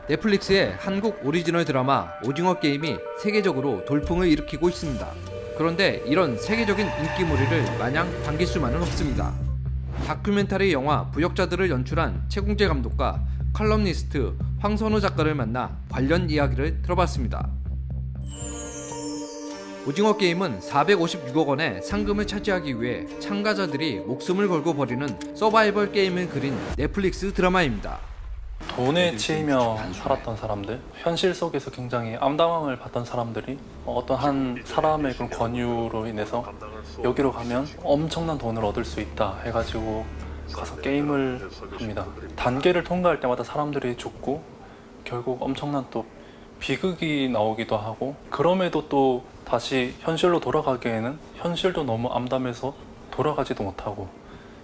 넷플릭스의 한국 오리지널 드라마 오징어 게임이 세계적으로 돌풍을 일으키고 있습니다. 그런데 이런 세계적인 인기몰이를 마냥 당길 수만은 없습니다. 다큐멘터리 영화 부역자들을 연출한 최공재 감독과 칼럼니스트 황선우 작가를 만나 관련 이야기를 들어봤습니다. 오징어 게임은 456억 원의 상금을 차지하기 위해 참가자들이 목숨을 걸고 벌이는 서바이벌 게임을 그린 넷플릭스 드라마입니다. 돈에 치이며 살았던 사람들, 현실 속에서 굉장히 암담함을 받던 사람들이 어떤 한 사람의 그런 권유로 인해서 여기로 가면 엄청난 돈을 얻을 수 있다 해가지고 가서 게임을 합니다. 단계를 통과할 때마다 사람들이 죽고 결국 엄청난 또 비극이 나오기도 하고, 그럼에도 또 다시 현실로 돌아가기에는 현실도 너무 암담해서 돌아가지도 못하고,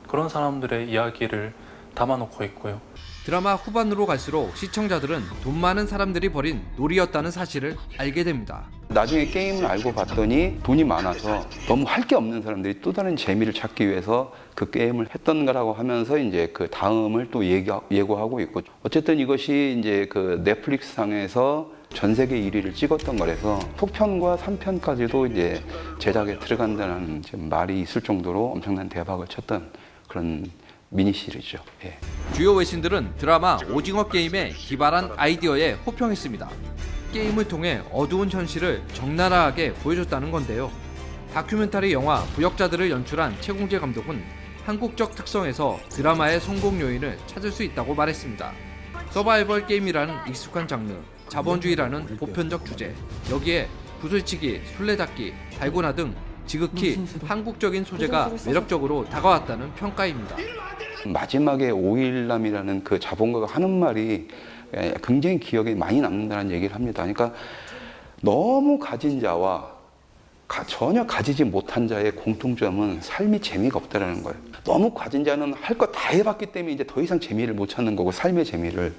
그런 사람들의 이야기를 담아놓고 있고요. 드라마 후반으로 갈수록 시청자들은 돈 많은 사람들이 벌인 놀이였다는 사실을 알게 됩니다. 나중에 게임을 알고 봤더니 돈이 많아서 너무 할 게 없는 사람들이 또 다른 재미를 찾기 위해서 그 게임을 했던 거라고 하면서 이제 그 다음을 또 예고하고 있고, 어쨌든 이것이 이제 그 넷플릭스 상에서 전 세계 1위를 찍었던 거라서 속편과 3편까지도 이제 제작에 들어간다는 말이 있을 정도로 엄청난 대박을 쳤던 그런 미니 시리즈죠. 예. 주요 외신들은 드라마 오징어 게임의 기발한 아이디어에 호평했습니다. 게임을 통해 어두운 현실을 적나라하게 보여줬다는 건데요. 다큐멘터리 영화 부역자들을 연출한 최공재 감독은 한국적 특성에서 드라마의 성공 요인을 찾을 수 있다고 말했습니다. 서바이벌 게임이라는 익숙한 장르, 자본주의라는 보편적 주제, 여기에 구슬치기, 술래잡기, 달고나 등 지극히 한국적인 소재가 매력적으로 다가왔다는 평가입니다. 마지막에 오일남이라는 그 자본가가 하는 말이 굉장히 기억에 많이 남는다는 얘기를 합니다. 그러니까 너무 가진 자와 전혀 가지지 못한 자의 공통점은 삶이 재미가 없다는 거예요. 너무 가진 자는 할 거 다 해봤기 때문에 이제 더 이상 재미를 못 찾는 거고, 삶의 재미를.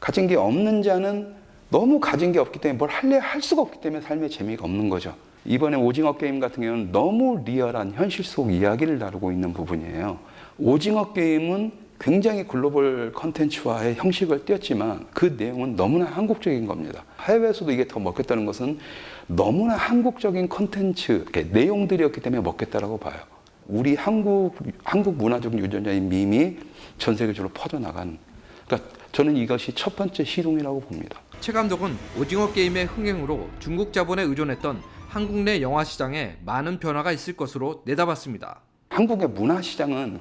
가진 게 없는 자는 너무 가진 게 없기 때문에 뭘 할 수가 없기 때문에 삶의 재미가 없는 거죠. 이번에 오징어 게임 같은 경우는 너무 리얼한 현실 속 이야기를 다루고 있는 부분이에요. 오징어 게임은 굉장히 글로벌 컨텐츠화의 형식을 띄었지만 그 내용은 너무나 한국적인 겁니다. 해외에서도 이게 더 먹혔다는 것은 너무나 한국적인 컨텐츠, 내용들이었기 때문에 먹혔다라고 봐요. 우리 한국 문화적 유전자인 밈이 전 세계적으로 퍼져나간, 그러니까 저는 이것이 첫 번째 시동이라고 봅니다. 최 감독은 오징어 게임의 흥행으로 중국 자본에 의존했던 한국 내 영화 시장에 많은 변화가 있을 것으로 내다봤습니다. 한국의 문화 시장은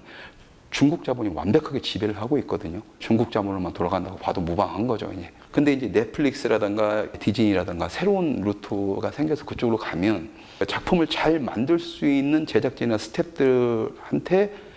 중국 자본이 완벽하게 지배를 하고 있거든요. 중국 자본으로만 돌아간다고 봐도 무방한 거죠, 이제. 근데 이제 넷플릭스라든가 디즈니라든가 새로운 루트가 생겨서 그쪽으로 가면 작품을 잘 만들 수 있는 제작진이나 스태프들한테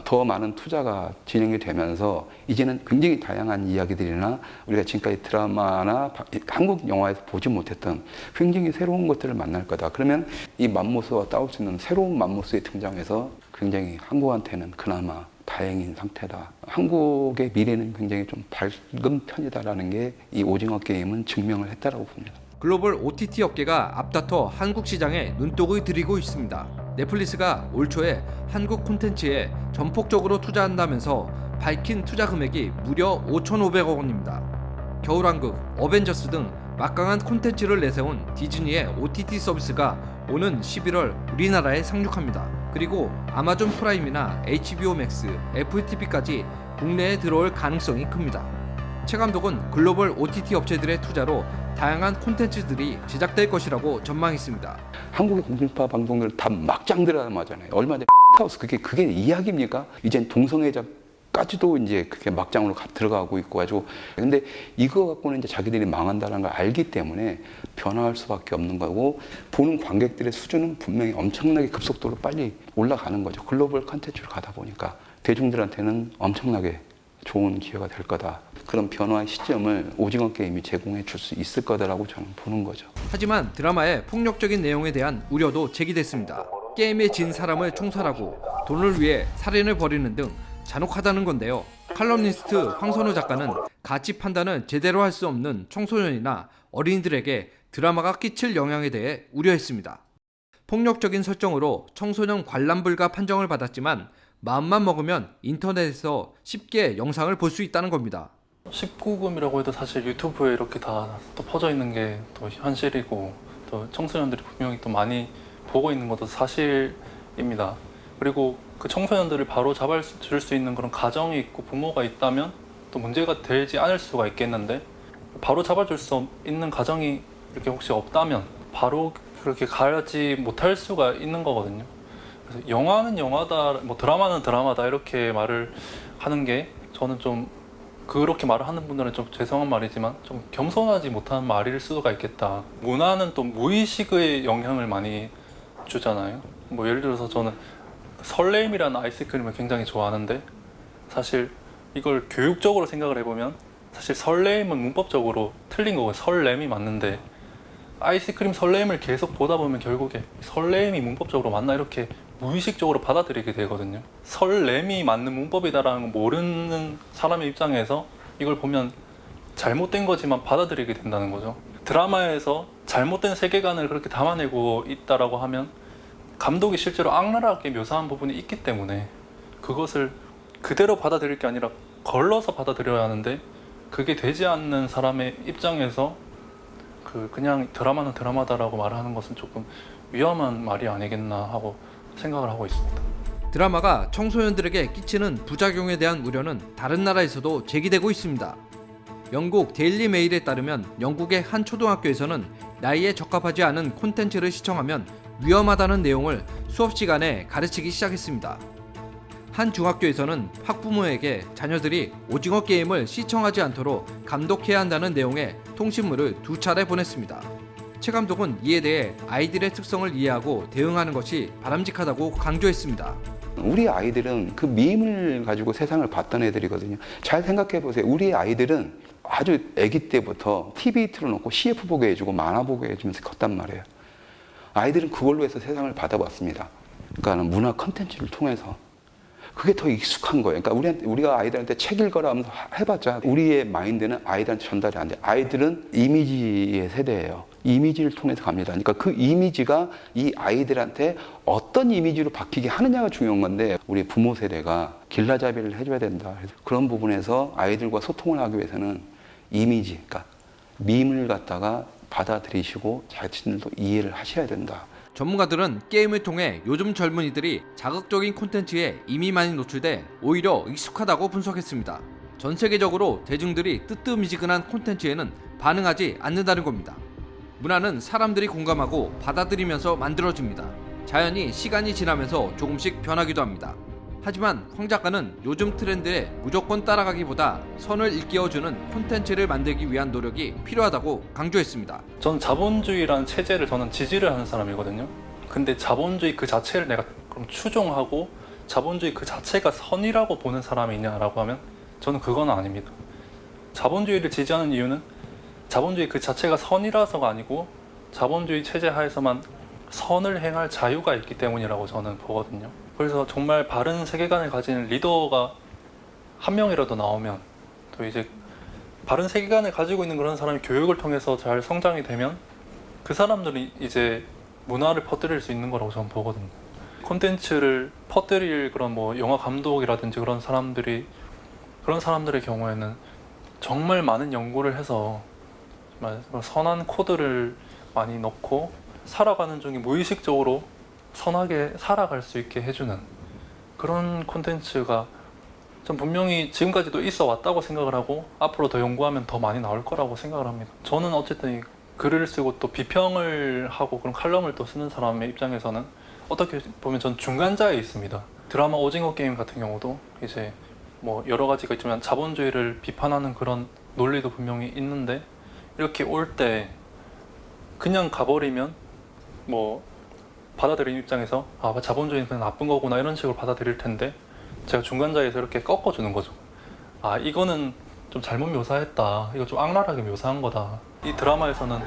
더 많은 투자가 진행이 되면서 이제는 굉장히 다양한 이야기들이나 우리가 지금까지 드라마나 한국 영화에서 보지 못했던 굉장히 새로운 것들을 만날 거다. 그러면 이 맘모스와 싸울 수 있는 새로운 맘모스의 등장해서 굉장히 한국한테는 그나마 다행인 상태다. 한국의 미래는 굉장히 좀 밝은 편이다라는 게 이 오징어 게임은 증명을 했다라고 봅니다. 글로벌 OTT 업계가 앞다퉈 한국 시장에 눈독을 들이고 있습니다. 넷플릭스가 올 초에 한국 콘텐츠에 전폭적으로 투자한다면서 밝힌 투자 금액이 무려 5,500억 원입니다. 겨울왕국, 어벤져스 등 막강한 콘텐츠를 내세운 디즈니의 OTT 서비스가 오는 11월 우리나라에 상륙합니다. 그리고 아마존 프라임이나 HBO 맥스, 애플 TV까지 국내에 들어올 가능성이 큽니다. 최 감독은 글로벌 OTT 업체들의 투자로 다양한 콘텐츠들이 제작될 것이라고 전망했습니다. 한국의 공중파 방송들 다 막장 드라마잖아요. 얼마 전에 하우스 그게 이야기입니까? 이젠 동성애자까지도 이제 그게 막장으로 들어가고 있고 가지고, 근데 이거 갖고는 이제 자기들이 망한다는 걸 알기 때문에 변화할 수밖에 없는 거고, 보는 관객들의 수준은 분명히 엄청나게 급속도로 빨리 올라가는 거죠. 글로벌 컨텐츠로 가다 보니까 대중들한테는 엄청나게 좋은 기회가 될 거다. 그런 변화의 시점을 오징어 게임이 제공해 줄 수 있을 거다라고 저는 보는 거죠. 하지만 드라마의 폭력적인 내용에 대한 우려도 제기됐습니다. 게임에 진 사람을 총살하고 돈을 위해 살인을 벌이는 등 잔혹하다는 건데요. 칼럼니스트 황선우 작가는 가치 판단을 제대로 할 수 없는 청소년이나 어린이들에게 드라마가 끼칠 영향에 대해 우려했습니다. 폭력적인 설정으로 청소년 관람 불가 판정을 받았지만 마음만 먹으면 인터넷에서 쉽게 영상을 볼 수 있다는 겁니다. 19금이라고 해도 사실 유튜브에 이렇게 다 또 퍼져 있는 게 또 현실이고 또 청소년들이 분명히 또 많이 보고 있는 것도 사실입니다. 그리고 그 청소년들을 바로 잡아줄 수 있는 그런 가정이 있고 부모가 있다면 또 문제가 되지 않을 수가 있겠는데 바로 잡아줄 수 있는 가정이 이렇게 혹시 없다면 바로 그렇게 가지 못할 수가 있는 거거든요. 그래서 영화는 영화다, 뭐 드라마는 드라마다 이렇게 말을 하는 게 저는 좀 그렇게 말을 하는 분들은 좀 죄송한 말이지만 좀 겸손하지 못한 말일 수가 있겠다. 문화는 또 무의식의 영향을 많이 주잖아요. 뭐 예를 들어서 저는 설레임이라는 아이스크림을 굉장히 좋아하는데 사실 이걸 교육적으로 생각을 해보면 사실 설레임은 문법적으로 틀린 거고 설렘이 맞는데 아이스크림 설렘을 계속 보다 보면 결국에 설렘이 문법적으로 맞나 이렇게 무의식적으로 받아들이게 되거든요. 설렘이 맞는 문법이다라는 걸 모르는 사람의 입장에서 이걸 보면 잘못된 거지만 받아들이게 된다는 거죠. 드라마에서 잘못된 세계관을 그렇게 담아내고 있다라고 하면 감독이 실제로 악랄하게 묘사한 부분이 있기 때문에 그것을 그대로 받아들일 게 아니라 걸러서 받아들여야 하는데 그게 되지 않는 사람의 입장에서 그냥 드라마는 드라마다라고 말하는 것은 조금 위험한 말이 아니겠나 하고 생각을 하고 있습니다. 드라마가 청소년들에게 끼치는 부작용에 대한 우려는 다른 나라에서도 제기되고 있습니다. 영국 데일리 메일에 따르면 영국의 한 초등학교에서는 나이에 적합하지 않은 콘텐츠를 시청하면 위험하다는 내용을 수업 시간에 가르치기 시작했습니다. 한 중학교에서는 학부모에게 자녀들이 오징어 게임을 시청하지 않도록 감독해야 한다는 내용의 통신물을 2차례 보냈습니다. 최 감독은 이에 대해 아이들의 특성을 이해하고 대응하는 것이 바람직하다고 강조했습니다. 우리 아이들은 그 밈을 가지고 세상을 봤던 애들이거든요. 잘 생각해 보세요. 우리 아이들은 아주 아기 때부터 TV 틀어놓고 CF 보게 해주고 만화 보게 해주면서 컸단 말이에요. 아이들은 그걸로 해서 세상을 받아봤습니다. 그러니까 문화 컨텐츠를 통해서. 그게 더 익숙한 거예요. 그러니까 우리가 아이들한테 책 읽어라 하면서 해봤자 우리의 마인드는 아이들한테 전달이 안 돼. 아이들은 이미지의 세대예요. 이미지를 통해서 갑니다. 그러니까 그 이미지가 이 아이들한테 어떤 이미지로 바뀌게 하느냐가 중요한 건데 우리 부모 세대가 길라잡이를 해줘야 된다. 그런 부분에서 아이들과 소통을 하기 위해서는 이미지, 그러니까 밈을 갖다가 받아들이시고 자신들도 이해를 하셔야 된다. 전문가들은 게임을 통해 요즘 젊은이들이 자극적인 콘텐츠에 이미 많이 노출돼 오히려 익숙하다고 분석했습니다. 전 세계적으로 대중들이 뜨뜻미지근한 콘텐츠에는 반응하지 않는다는 겁니다. 문화는 사람들이 공감하고 받아들이면서 만들어집니다. 자연히 시간이 지나면서 조금씩 변하기도 합니다. 하지만 황 작가는 요즘 트렌드에 무조건 따라가기보다 선을 일깨워주는 콘텐츠를 만들기 위한 노력이 필요하다고 강조했습니다. 전 자본주의라는 체제를 저는 지지를 하는 사람이거든요. 근데 자본주의 그 자체를 내가 그럼 추종하고 자본주의 그 자체가 선이라고 보는 사람이 있냐라고 하면 저는 그건 아닙니다. 자본주의를 지지하는 이유는 자본주의 그 자체가 선이라서가 아니고 자본주의 체제 하에서만 선을 행할 자유가 있기 때문이라고 저는 보거든요. 그래서 정말 바른 세계관을 가진 리더가 한 명이라도 나오면 또 이제 바른 세계관을 가지고 있는 그런 사람이 교육을 통해서 잘 성장이 되면 그 사람들이 이제 문화를 퍼뜨릴 수 있는 거라고 저는 보거든요. 콘텐츠를 퍼뜨릴 그런 뭐 영화 감독이라든지 그런 사람들의 경우에는 정말 많은 연구를 해서 정말 선한 코드를 많이 넣고 살아가는 중에 무의식적으로 선하게 살아갈 수 있게 해주는 그런 콘텐츠가 전 분명히 지금까지도 있어 왔다고 생각을 하고 앞으로 더 연구하면 더 많이 나올 거라고 생각을 합니다. 저는 어쨌든 글을 쓰고 또 비평을 하고 그런 칼럼을 또 쓰는 사람의 입장에서는 어떻게 보면 전 중간자에 있습니다. 드라마 오징어 게임 같은 경우도 이제 뭐 여러 가지가 있지만 자본주의를 비판하는 그런 논리도 분명히 있는데 이렇게 올 때 그냥 가버리면 뭐 받아들이는 입장에서 자본주의는 그냥 나쁜 거구나 이런 식으로 받아들일 텐데 제가 중간자에서 이렇게 꺾어주는 거죠. 이거는 좀 잘못 묘사했다. 이거 좀 악랄하게 묘사한 거다. 이 드라마에서는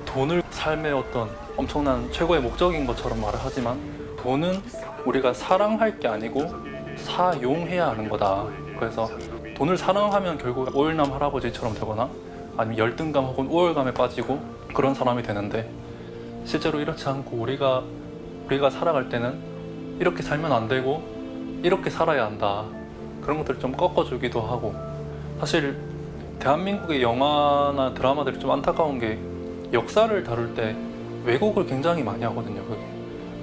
돈을 삶의 어떤 엄청난 최고의 목적인 것처럼 말을 하지만 돈은 우리가 사랑할 게 아니고 사용해야 하는 거다. 그래서 돈을 사랑하면 결국 오일남 할아버지처럼 되거나 아니면 열등감 혹은 우월감에 빠지고 그런 사람이 되는데 실제로 이렇지 않고 우리가 살아갈 때는 이렇게 살면 안 되고 이렇게 살아야 한다. 그런 것들을 좀 꺾어주기도 하고 사실 대한민국의 영화나 드라마들이 좀 안타까운 게 역사를 다룰 때 왜곡을 굉장히 많이 하거든요. 그게.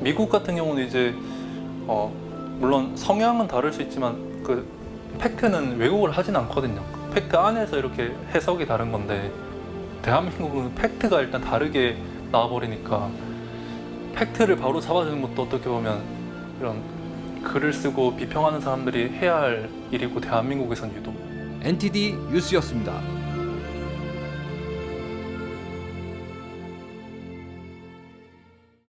미국 같은 경우는 이제 물론 성향은 다를 수 있지만 그 팩트는 왜곡을 하진 않거든요. 팩트 안에서 이렇게 해석이 다른 건데 대한민국은 팩트가 일단 다르게 나와버리니까 팩트를 바로 잡아주는 것도 어떻게 보면 이런 글을 쓰고 비평하는 사람들이 해야 할 일이고 대한민국에선 유독 NTD 뉴스였습니다.